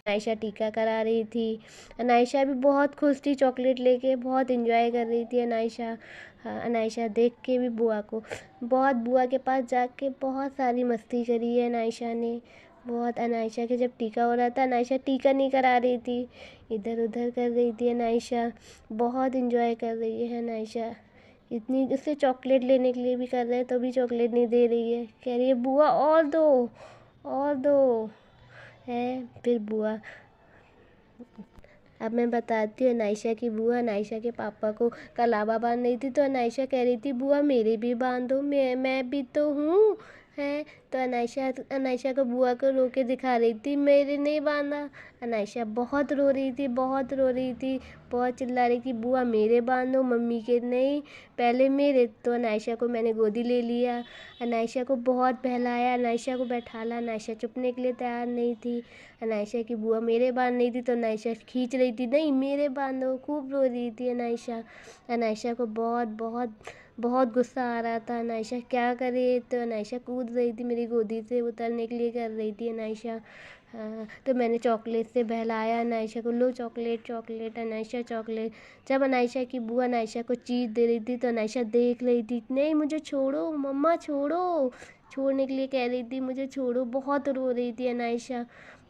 अनायशा टीका करा रही थी। अनायशा भी बहुत खुश थी, चॉकलेट लेके बहुत एंजॉय कर रही थी अनायशा। हाँ, अनायशा देख के भी बुआ को बहुत, बुआ के पास जाके बहुत सारी मस्ती करी है अनायशा ने बहुत। अनायशा के जब टीका हो रहा था, अनायशा टीका नहीं करा रही थी, इधर उधर कर रही थी अनायशा। बहुत एंजॉय कर रही है अनायशा, इतनी उससे चॉकलेट लेने के लिए भी कर रहे हैं तो भी चॉकलेट नहीं दे रही है, कह रही है बुआ और दो और दो है। फिर बुआ, अब मैं बताती हूँ अनायशा की बुआ अनायशा के पापा को कलावा बांध रही थी तो अनायशा कह रही थी बुआ मेरे भी बांध दो, मैं भी तो हूँ है। तो अनायशा को बुआ को रो के दिखा रही थी मेरे नहीं बांधा। अनायशा बहुत रो रही थी, बहुत रो रही थी, बहुत चिल्ला रही थी बुआ मेरे बांधो मम्मी के नहीं, पहले मेरे। तो अनायशा को मैंने गोदी ले लिया, अनायशा को बहुत बहलाया, अनायशा को बैठाला। अनायशा चुपने के लिए तैयार नहीं थी। अनायशा की बुआ मेरे बांध नहीं थी तो अनायशा खींच रही थी नहीं मेरे बांधो, खूब रो रही थी अनायशा। अनायशा को बहुत बहुत बहुत गुस्सा आ रहा था, अनायशा क्या करे। तो अनायशा कूद रही थी, मेरी गोदी से उतरने के लिए कर रही थी अनायशा। हाँ, तो मैंने चॉकलेट से बहलाया अनायशा को, लो चॉकलेट चॉकलेट अनायशा चॉकलेट। जब अनायशा की बुआ अनायशा को चीज़ दे रही थी तो अनायशा देख रही थी, नहीं मुझे छोड़ो मम्मा छोड़ो, छोड़ने के लिए कह रही थी मुझे छोड़ो। बहुत रो रही थी अनायशा,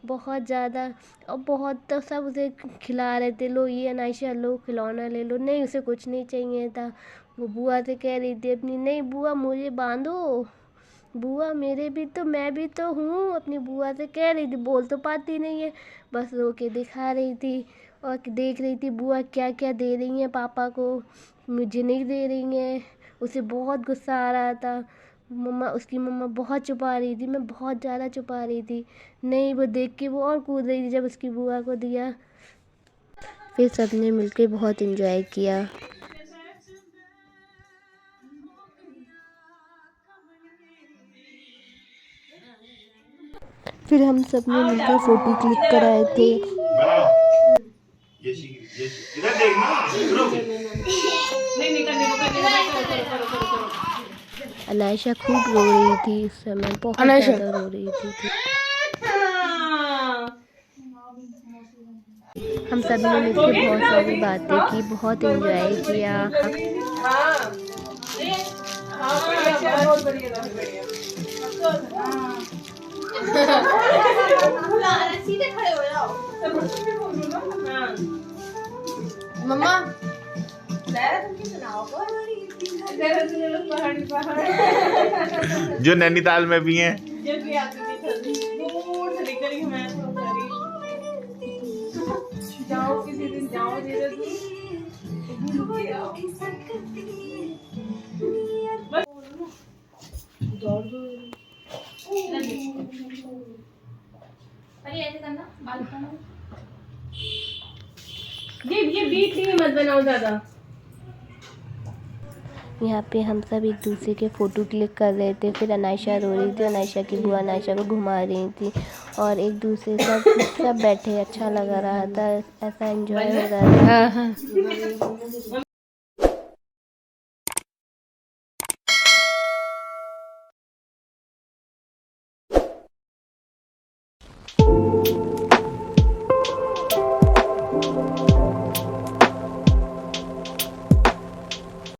बहुत ज़्यादा। और बहुत तो सब उसे खिला रहे थे, लो ये अनायशा लो खिलौना ले लो, नहीं उसे कुछ नहीं चाहिए था। वो बुआ से कह रही थी अपनी, नहीं बुआ मुझे बांधो, बुआ मेरे भी तो, मैं भी तो हूँ। अपनी बुआ से कह रही थी, बोल तो पाती नहीं है, बस रो के दिखा रही थी और देख रही थी बुआ क्या क्या दे रही हैं पापा को, मुझे नहीं दे रही हैं। उसे बहुत गुस्सा आ रहा था, मम्मा उसकी मम्मा बहुत छुपा रही थी, मैं बहुत ज़्यादा छुपा रही थी, नहीं वो देख के वो और कूद रही थी जब उसकी बुआ को दिया। फिर सबने मिलके बहुत एंजॉय किया। फिर हम सब ने मिलकर फ़ोटो क्लिक कराए थे। अनायशा खूब रो रही थी इस समय, बहुत ज़्यादा रो रही थी। हम सब ने मिलकर बहुत सारी बातें की, बहुत एंजॉय किया। मम्मा जो नैनीताल में भी हैं। जाओ किसी दिन जाओ ऐसे करना बाल उठाना। ये बीट नहीं मत बनाओ ज़्यादा। यहाँ पे हम सब एक दूसरे के फ़ोटो क्लिक कर रहे थे। फिर अनायशा रो रही थी, अनायशा की बुआ अनायशा को घुमा रही थी और एक दूसरे सब बैठे, अच्छा लग रहा था, ऐसा एंजॉय हो रहा था।